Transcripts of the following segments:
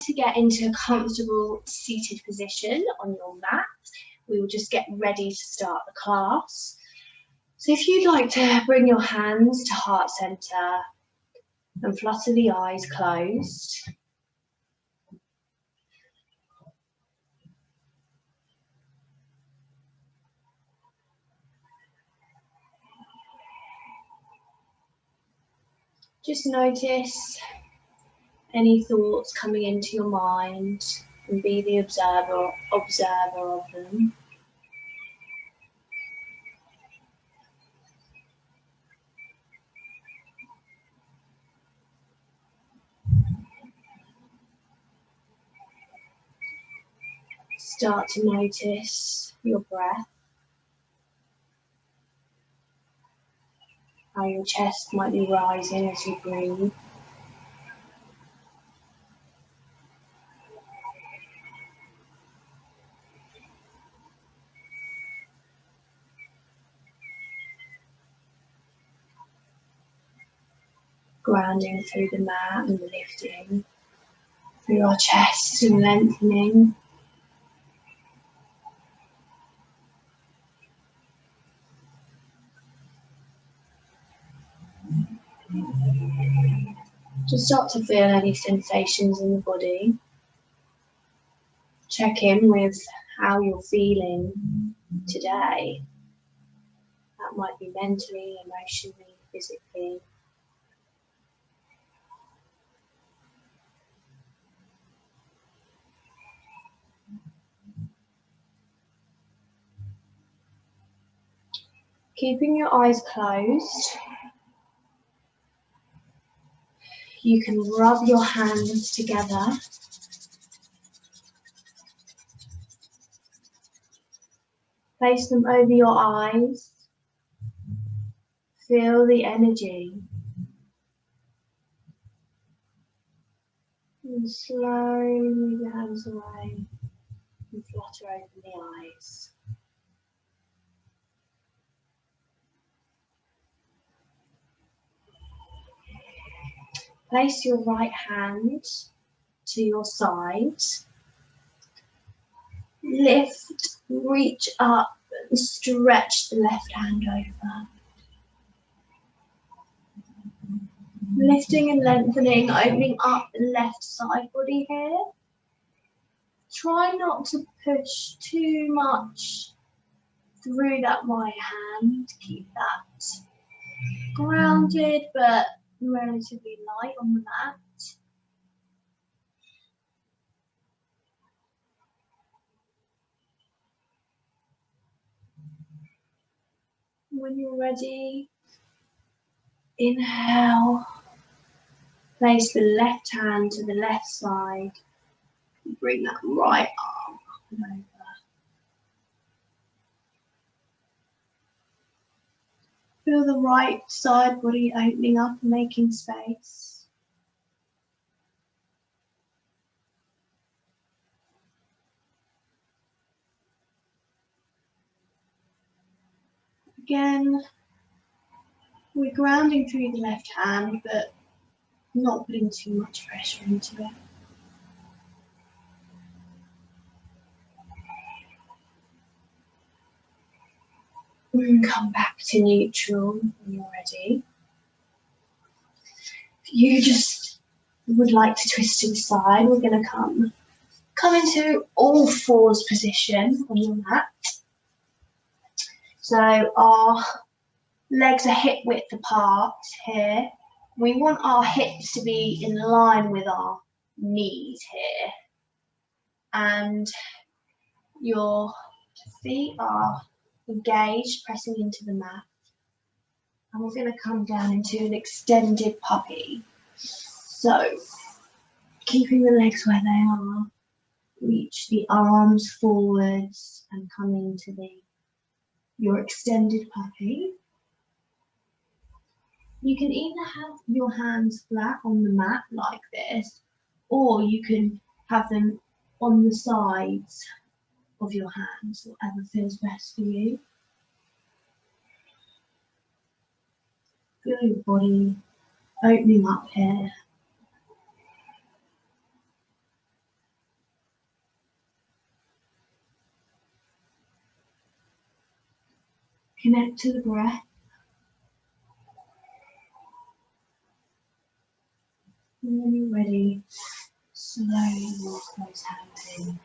to get into a comfortable seated position on your mat. We will just get ready to start the class. So if you'd like to bring your hands to heart center and flutter the eyes closed. Just notice any thoughts coming into your mind and be the observer of them. Start to notice your breath, how your chest might be rising as you breathe. Grounding through the mat and lifting through your chest and lengthening. Just start to feel any sensations in the body. Check in with how you're feeling today. That might be mentally, emotionally, physically. Keeping your eyes closed, you can rub your hands together. Place them over your eyes. Feel the energy. And slowly move your hands away and flutter open the eyes. Place your right hand to your side. Lift, reach up and stretch the left hand over. Lifting and lengthening, opening up the left side body here. Try not to push too much through that right hand. Keep that grounded but relatively light on the mat. When you're ready, inhale. Place the left hand to the left side. Bring that right arm up and over. Feel the right side body opening up and making space. Again, we're grounding through the left hand, but not putting too much pressure into it. And come back to neutral when you're ready. If you just would like to twist to the side, we're going to come into all fours position on your mat. So our legs are hip width apart here. We want our hips to be in line with our knees here. And your feet are engaged, pressing into the mat. And we're going to come down into an extended puppy. So, keeping the legs where they are, reach the arms forwards and come into your extended puppy. You can either have your hands flat on the mat like this, or you can have them on the sides of your hands, whatever feels best for you. Feel your body opening up here. Connect to the breath. And when you're ready, slowly walk those hands in.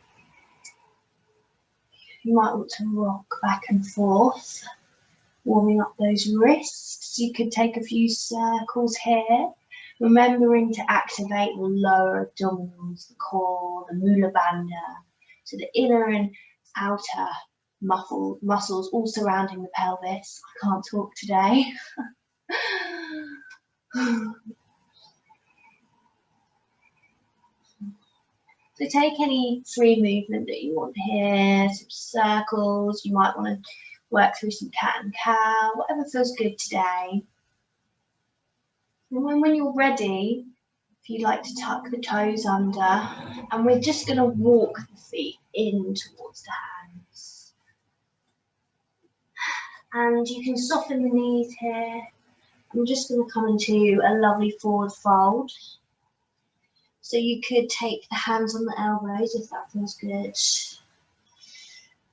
You might want to rock back and forth, warming up those wrists. You could take a few circles here, remembering to activate the lower abdominals, the core, the mula bandha, so the inner and outer muscles all surrounding the pelvis. I can't talk today. So take any free movement that you want here, some circles, you might want to work through some cat and cow, whatever feels good today. And when you're ready, if you'd like to tuck the toes under, and we're just going to walk the feet in towards the hands. And you can soften the knees here. I'm just going to come into a lovely forward fold. So you could take the hands on the elbows if that feels good.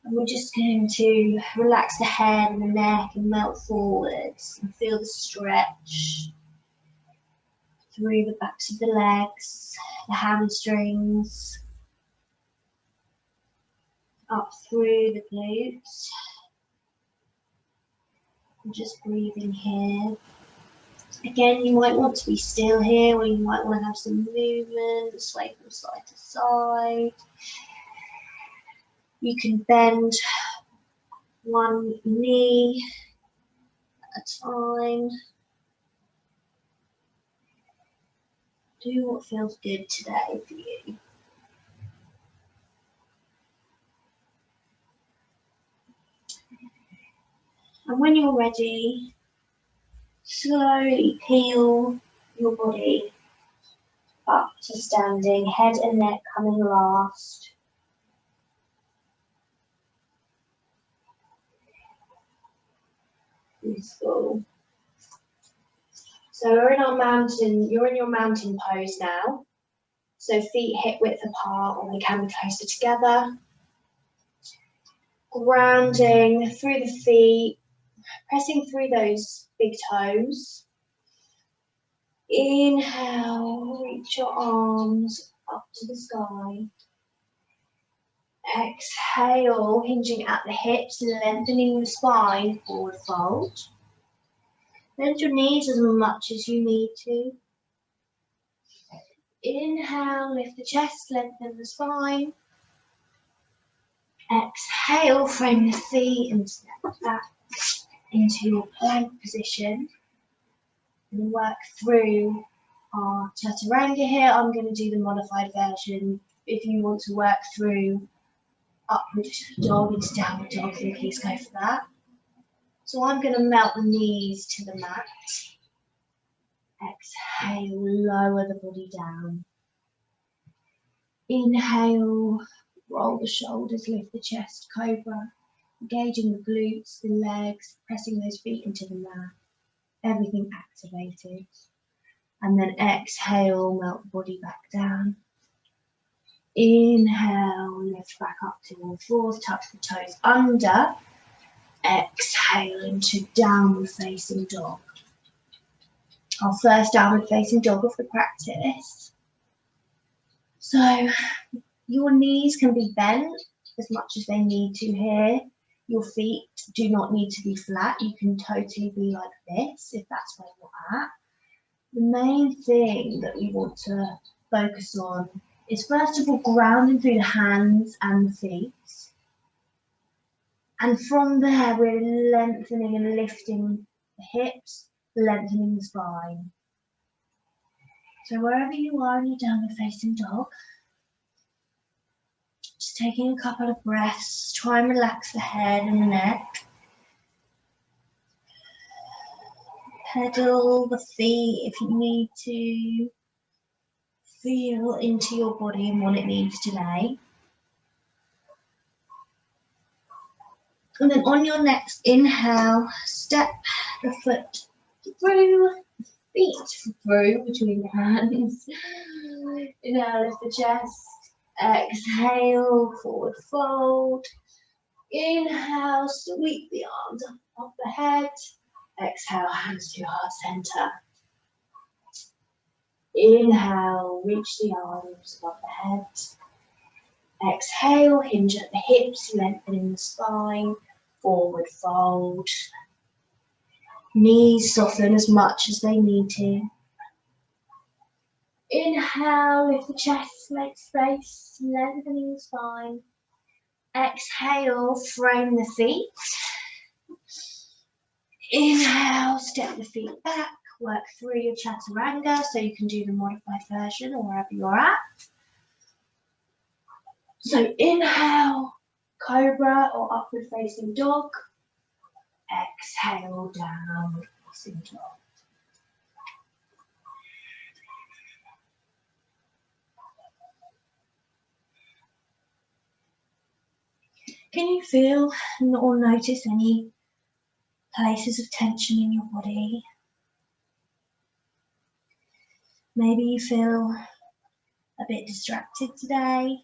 And we're just going to relax the head and the neck and melt forwards and feel the stretch through the backs of the legs, the hamstrings, up through the glutes. And just breathing here. Again, you might want to be still here, or you might want to have some movement, sway from side to side. You can bend one knee at a time. Do what feels good today for you. And when you're ready, slowly peel your body up to standing, head and neck coming last. Beautiful. So you're in your mountain pose now. So feet hip width apart, or they can be closer together. Grounding through the feet, pressing through those big toes. Inhale, reach your arms up to the sky. Exhale, hinging at the hips, lengthening the spine, forward fold. Bend your knees as much as you need to. Inhale, lift the chest, lengthen the spine. Exhale, frame the feet and step back into your plank position. And work through our Chaturanga here. I'm going to do the modified version. If you want to work through upward dog into downward dog, then please go for that. So I'm going to melt the knees to the mat. Exhale, lower the body down. Inhale, roll the shoulders, lift the chest, cobra. Engaging the glutes, the legs, pressing those feet into the mat. Everything activated. And then exhale, melt the body back down. Inhale, lift back up to all fours, tuck the toes under. Exhale into downward facing dog. Our first downward facing dog of the practice. So your knees can be bent as much as they need to here. Your feet do not need to be flat. You can totally be like this if that's where you're at. The main thing that we want to focus on is first of all grounding through the hands and the feet. And from there we're lengthening and lifting the hips, lengthening the spine. So wherever you are in your downward facing dog, just taking a couple of breaths, try and relax the head and the neck. Pedal the feet if you need to. Feel into your body and what it needs today. And then on your next inhale, step the foot through, feet through between the hands. Inhale, lift the chest. Exhale, forward fold. Inhale, sweep the arms up up the head. Exhale, hands to heart center. Inhale, reach the arms above the head. Exhale, hinge at the hips, lengthening the spine, forward fold. Knees soften as much as they need to. Inhale, lift the chest, make space, lengthening the spine. Exhale, frame the feet. Inhale, step the feet back, work through your Chaturanga, so you can do the modified version or wherever you're at. So inhale, cobra or upward facing dog. Exhale, downward facing dog. Can you feel or notice any places of tension in your body? Maybe you feel a bit distracted today,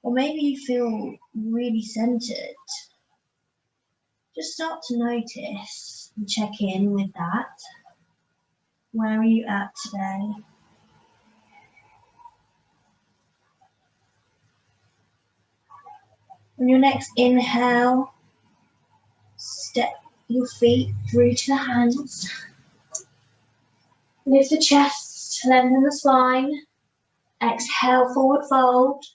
or maybe you feel really centered. Just start to notice and check in with that. Where are you at today? On your next inhale, step your feet through to the hands. Lift the chest, lengthen the spine. Exhale, forward fold.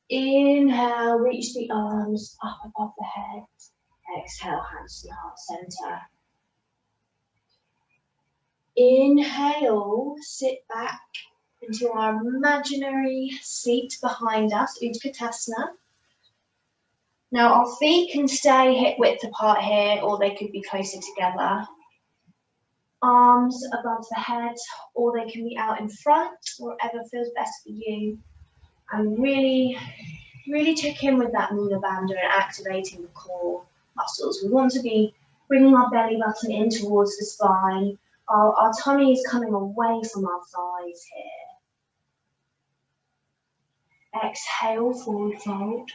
Inhale, reach the arms up above the head. Exhale, hands to the heart center. Inhale, sit back into our imaginary seat behind us, Utkatasana. Now our feet can stay hip width apart here, or they could be closer together. Arms above the head, or they can be out in front, whatever feels best for you. And really check in with that Mula Bandha and activating the core muscles. We want to be bringing our belly button in towards the spine. Our tummy is coming away from our thighs here. Exhale, forward fold.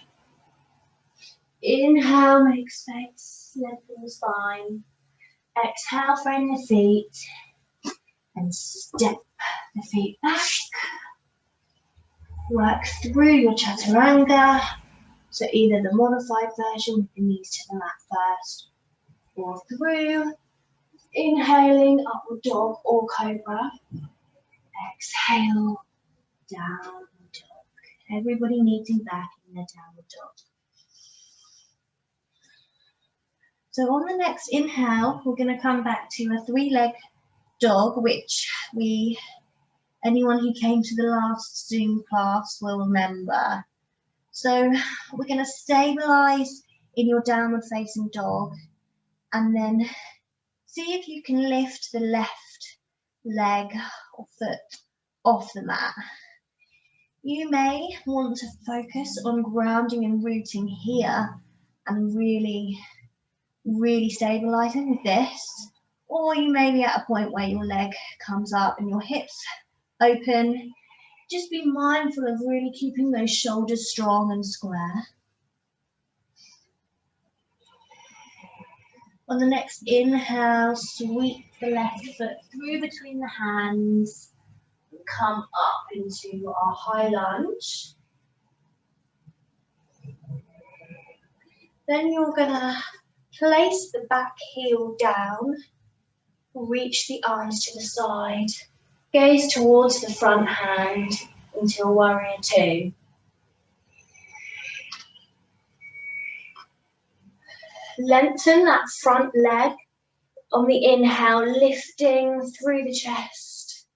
Inhale, make space, lengthen the spine. Exhale, frame the feet. And step the feet back. Work through your Chaturanga. So either the modified version with the knees to the mat first, or through. Inhaling, upward dog or cobra. Exhale, downward dog. Everybody needing back in their downward dog. So on the next inhale, we're going to come back to a three-leg dog, which anyone who came to the last Zoom class will remember. So we're going to stabilize in your downward facing dog, and then see if you can lift the left leg or foot off the mat. You may want to focus on grounding and rooting here and really stabilizing with this, or you may be at a point where your leg comes up and your hips open. Just be mindful of really keeping those shoulders strong and square. On the next inhale, sweep the left foot through between the hands and come up into our high lunge. Then you're going to place the back heel down, reach the arms to the side, gaze towards the front hand into a warrior two. Lengthen that front leg on the inhale, lifting through the chest.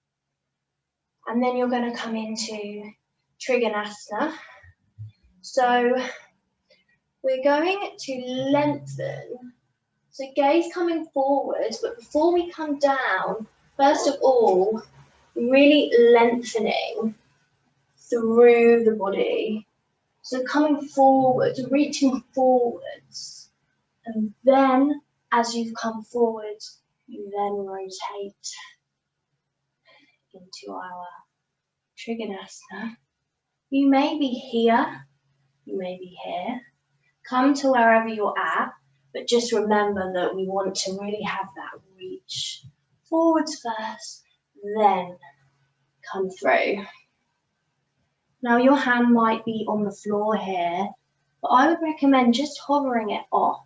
And then you're going to come into Trikonasana. So we're going to lengthen. So gaze coming forwards, but before we come down, first of all, really lengthening through the body. So coming forward, reaching forwards. And then, as you've come forward, you then rotate into our Trikonasana. You may be here, you may be here. Come to wherever you're at, But just remember that we want to really have that reach forwards first, then come through. Now your hand might be on the floor here, but I would recommend just hovering it off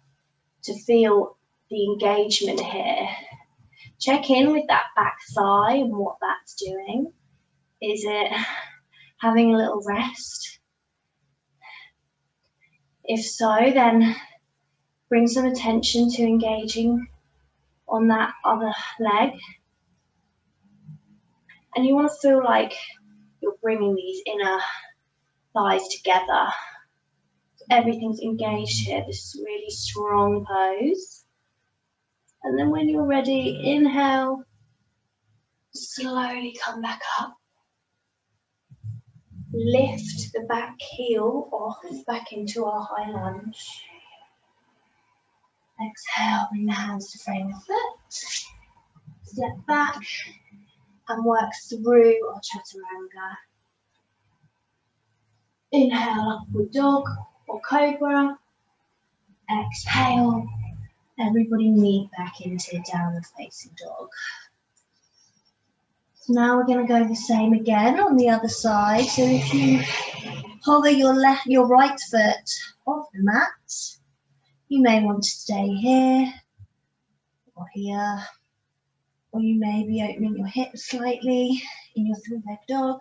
to feel the engagement here. Check in with that back thigh and what that's doing. Is it having a little rest? If so, then bring some attention to engaging on that other leg. And you want to feel like you're bringing these inner thighs together. Everything's engaged here, this really strong pose. And then when you're ready, inhale, slowly come back up. Lift the back heel off, back into our high lunge. Exhale, bring the hands to frame the foot. Step back and work through our Chaturanga. Inhale, upward dog or cobra. Exhale, everybody meet back into downward facing dog. So now we're going to go the same again on the other side. So if you hover your right foot off the mat, you may want to stay here or here, or you may be opening your hips slightly in your three-leg dog,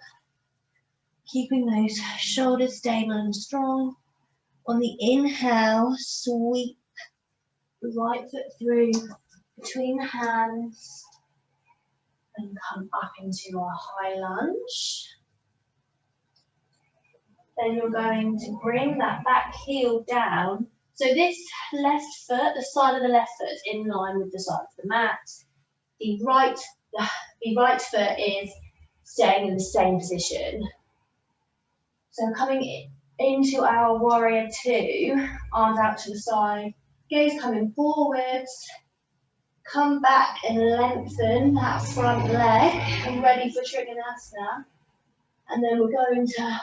keeping those shoulders stable and strong. On the inhale, sweep the right foot through between the hands and come up into our high lunge. Then you're going to bring that back heel down. So this left foot, the side of the left foot is in line with the side of the mat. The right foot is staying in the same position. So coming into our warrior two, arms out to the side, gaze coming forwards, come back and lengthen that front leg and ready for Trikonasana. And then we're going to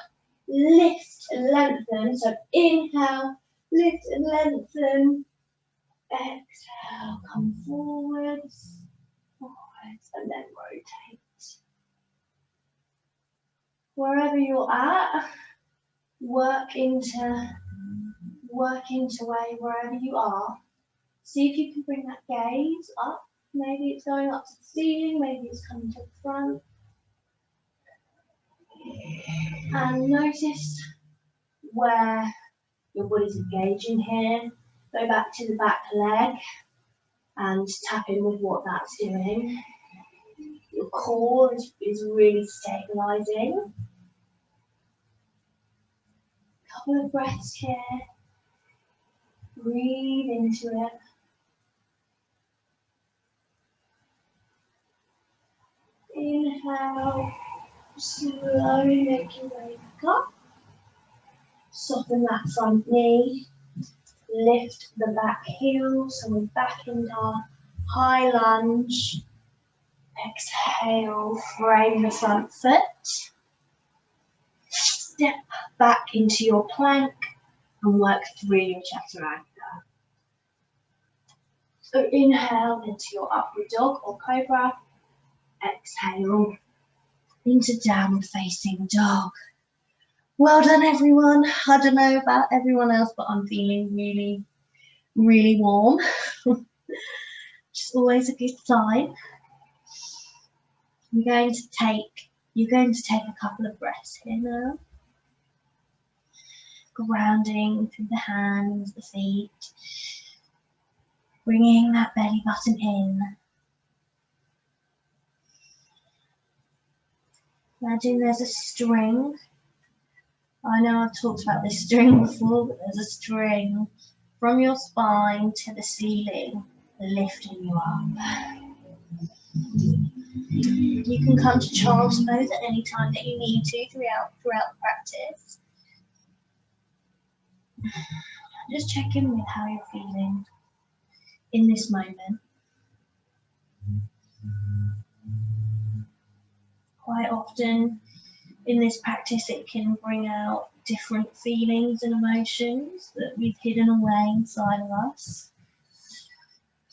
lift and lengthen. So inhale, lift and lengthen. Exhale, come forwards, and then rotate. Wherever you're at, work into way wherever you are. See if you can bring that gaze up. Maybe it's going up to the ceiling, maybe it's coming to the front. And notice where your body's engaging here. Go back to the back leg and tap in with what that's doing. Your core is really stabilizing. Couple of breaths here. Breathe into it. Inhale, slowly make your way back up. Soften that front knee. Lift the back heel, so we're back into our high lunge. Exhale, frame the front foot. Step back into your plank and work through your Chaturanga. So inhale into your upward dog or cobra. Exhale into downward facing dog. Well done, everyone. I don't know about everyone else, but I'm feeling really, really warm. Which is always a good sign. You're going to take a couple of breaths here now. Grounding through the hands, the feet. Bringing that belly button in. Imagine there's a string. I know I've talked about this string before, but there's a string from your spine to the ceiling, lifting you up. You can come to child's pose at any time that you need to throughout the practice. Just check in with how you're feeling in this moment. Quite often in this practice it can bring out different feelings and emotions that we've hidden away inside of us.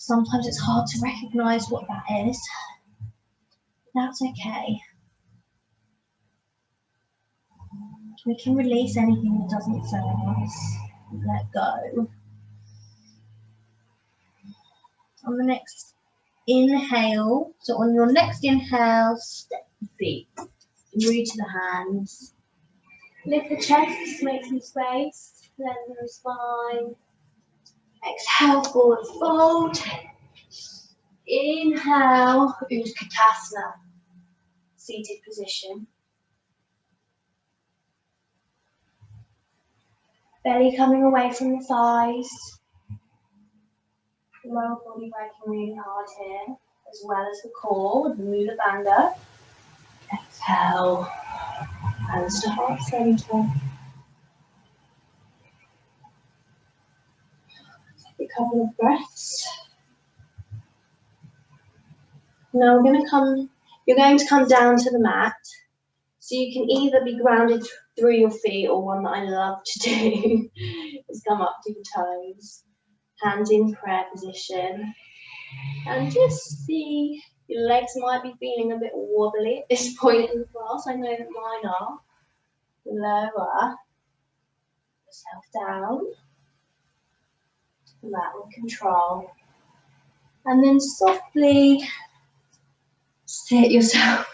Sometimes it's hard to recognise what that is. That's okay. We can release anything that doesn't serve us. Let go. On the next inhale, so on your next inhale, step the feet, root to the hands. Lift the chest, make some space, lengthen the spine. Exhale, forward fold. Inhale, Utkatasana, seated position. Belly coming away from the thighs. Lower body working really hard here, as well as the core with the Mula Bandha. Exhale, hands to heart center. Take a couple of breaths. Now you're going to come down to the mat. So you can either be grounded through your feet, or one that I love to do is come up to your toes. Hands in prayer position. And just see, your legs might be feeling a bit wobbly at this point in the class. I know that mine are. Lower yourself down. That with control. And then softly sit yourself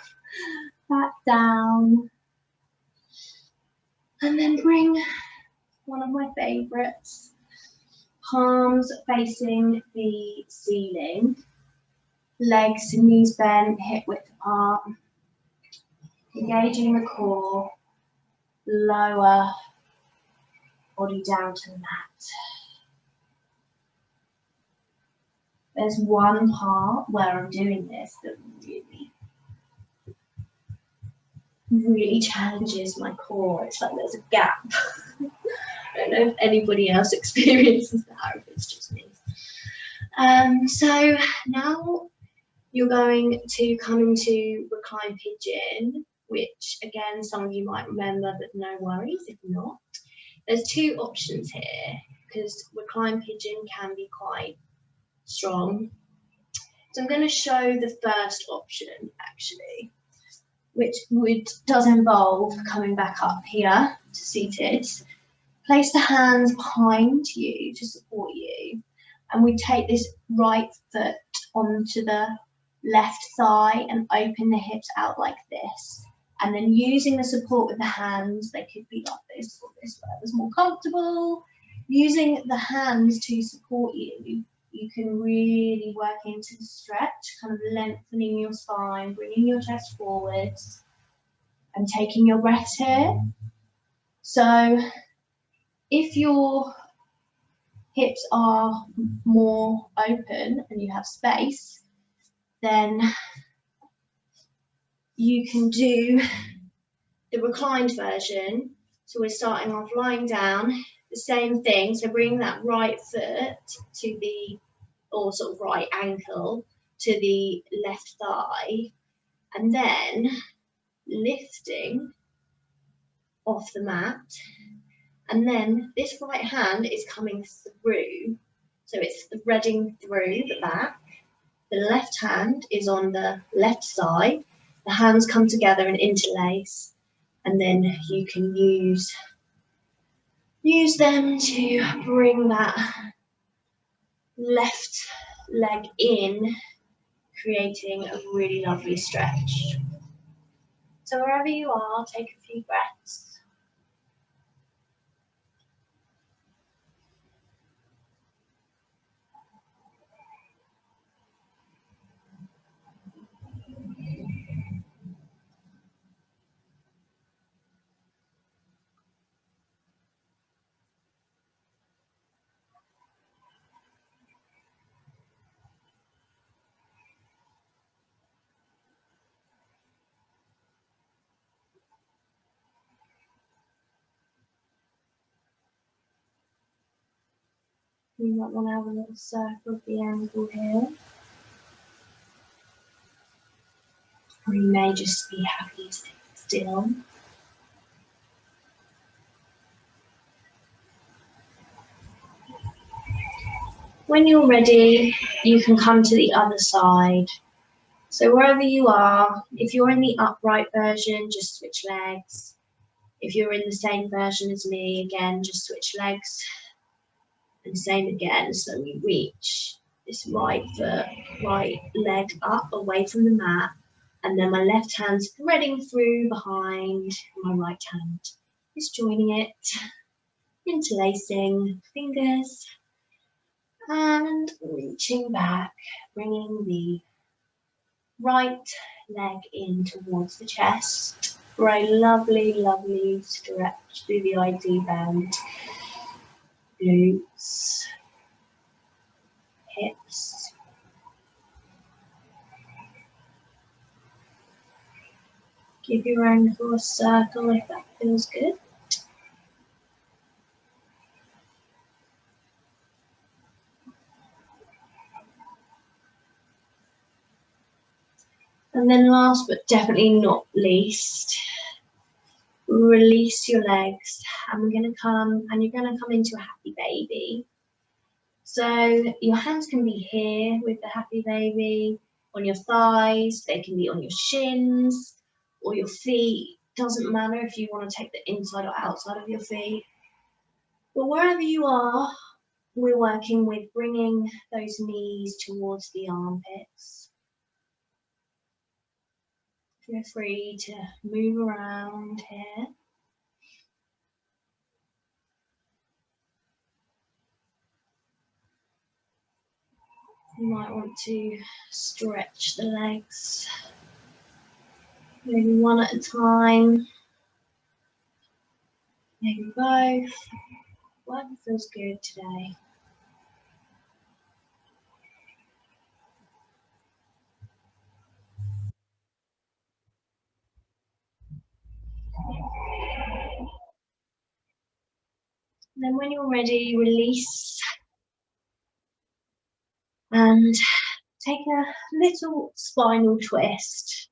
back down. And then bring one of my favourites. Palms facing the ceiling. Legs and knees bent, hip width apart. Engaging the core. Lower body down to the mat. There's one part where I'm doing this that really challenges my core. It's like there's a gap. I don't know if anybody else experiences that or if it's just me. So now you're going to come into Recline Pigeon, which again, some of you might remember, but no worries if not. There's two options here, because Recline Pigeon can be quite strong. So I'm going to show the first option actually, which does involve coming back up here to seated. Place the hands behind you to support you, and we take this right foot onto the left thigh and open the hips out like this. And then using the support with the hands, they could be like this or this, whatever's more comfortable. Using the hands to support you, you can really work into the stretch, kind of lengthening your spine, bringing your chest forwards, and taking your breaths here. So if your hips are more open and you have space, then you can do the reclined version. So we're starting off lying down, the same thing. So bring that right foot to the, or sort of right ankle to the left thigh, and then lifting off the mat. And then this right hand is coming through. So it's threading through the back. The left hand is on the left side. The hands come together and interlace, and then you can use them to bring that left leg in, creating a really lovely stretch. So wherever you are, take a few breaths. You might want to have a little circle of the angle here. Or you may just be happy to sit still. When you're ready, you can come to the other side. So wherever you are, if you're in the upright version, just switch legs. If you're in the same version as me, again, just switch legs. And same again, so we reach this right foot, right leg up away from the mat, and then my left hand's threading through behind, my right hand is joining it, interlacing fingers, and reaching back, bringing the right leg in towards the chest for a lovely, lovely stretch through the ID band, glutes, hips. Give your ankle a circle if that feels good. And then last but definitely not least, release your legs. And we're going to come, and you're going to come into a happy baby. So your hands can be here with the happy baby, on your thighs, they can be on your shins or your feet. Doesn't matter if you want to take the inside or outside of your feet. But wherever you are, we're working with bringing those knees towards the armpits. Feel free to move around here. You might want to stretch the legs, maybe one at a time, maybe both. Whatever feels good today. And then when you're ready, release and take a little spinal twist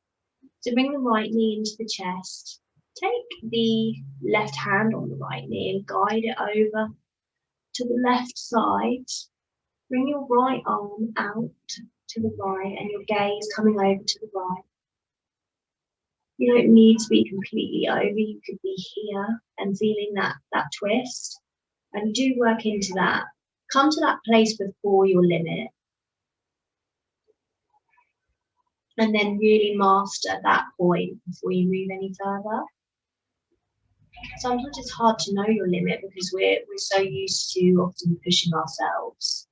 to bring the right knee into the chest. Take the left hand on the right knee and guide it over to the left side. Bring your right arm out to the right and your gaze coming over to the right. You don't need to be completely over. You could be here and feeling that twist. And do work into that. Come to that place before your limit. And then really master that point before you move any further. Sometimes it's hard to know your limit because we're so used to often pushing ourselves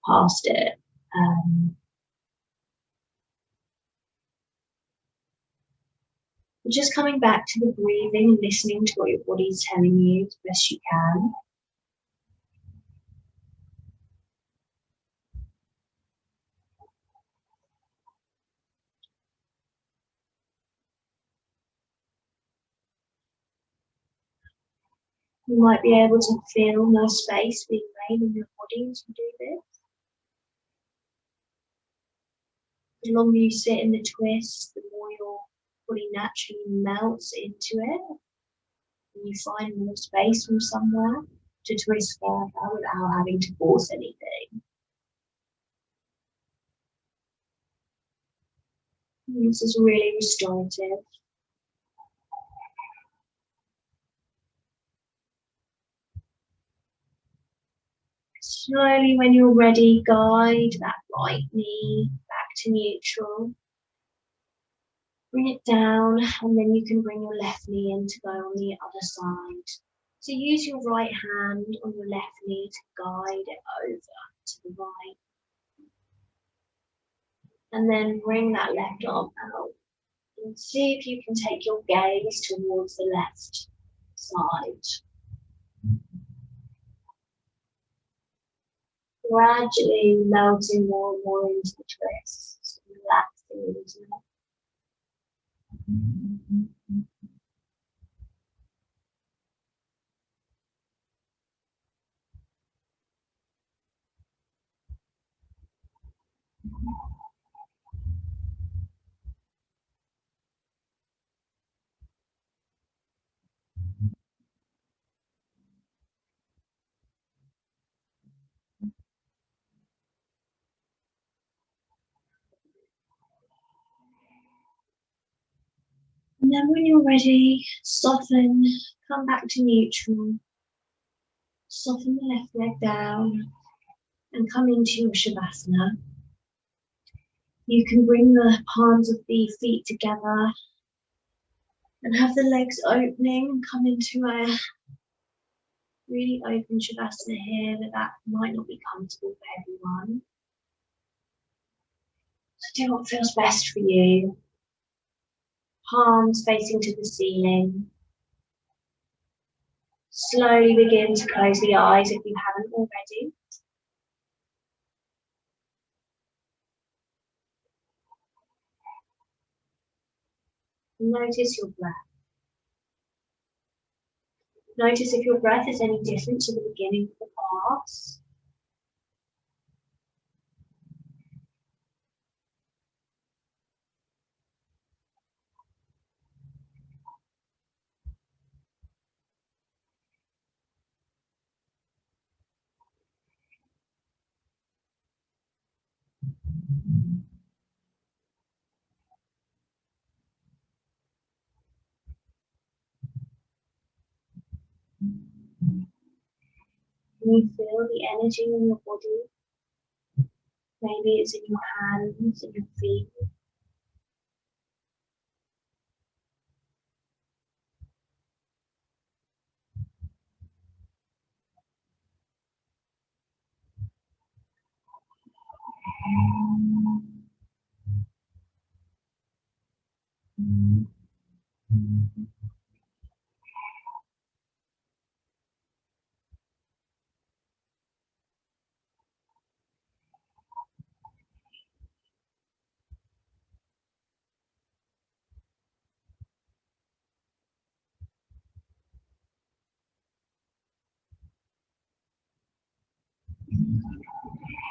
past it. Just coming back to the breathing and listening to what your body's telling you as best you can. You might be able to feel more space being made in your body as you do this. The longer you sit in the twist, the more your body naturally melts into it. And you find more space from somewhere to twist further without having to force anything. And this is really restorative. Slowly, when you're ready, guide that right knee back to neutral. Bring it down, and then you can bring your left knee in to go on the other side. So use your right hand on your left knee to guide it over to the right. And then bring that left arm out. And see if you can take your gaze towards the left side. Gradually melting more and more into the twist, relaxing into it. And then when you're ready, soften, come back to neutral. Soften the left leg down and come into your Shavasana. You can bring the palms of the feet together and have the legs opening and come into a really open Shavasana here, but that might not be comfortable for everyone. So do what feels best for you. Palms facing to the ceiling. Slowly begin to close the eyes if you haven't already. Notice your breath. Notice if your breath is any different to the beginning of the class. Can you feel the energy in your body? Maybe it's in your hands, in your feet.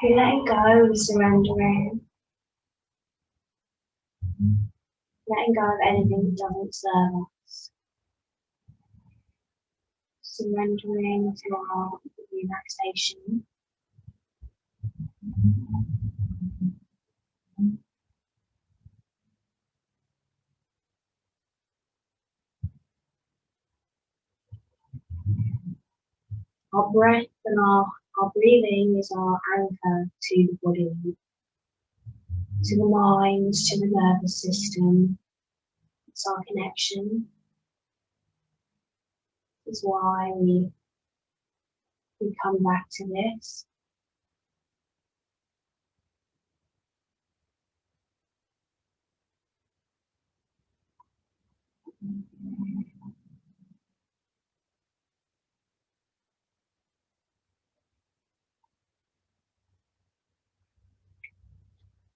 You're letting go and surrendering. Letting go of anything that doesn't serve us. Surrendering to our relaxation. Our breath and our breathing is our anchor to the body, to the mind, to the nervous system. It's our connection. It's why we come back to this.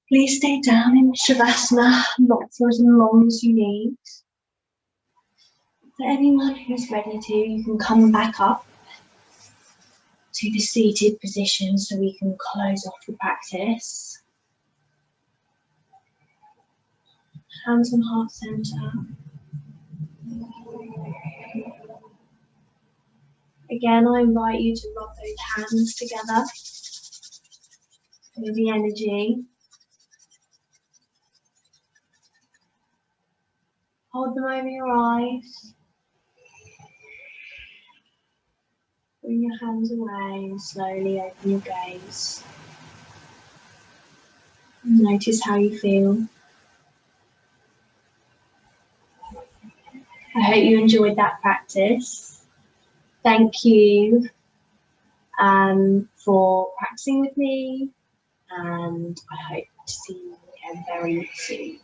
Please stay down in Shavasana, not for as long as you need. For anyone who's ready to, you can come back up to the seated position so we can close off the practice. Hands on heart center. Again, I invite you to rub those hands together. Feel the energy. Hold them over your eyes. Bring your hands away and slowly open your gaze. Notice how you feel. I hope you enjoyed that practice. Thank you for practicing with me, and I hope to see you again very soon.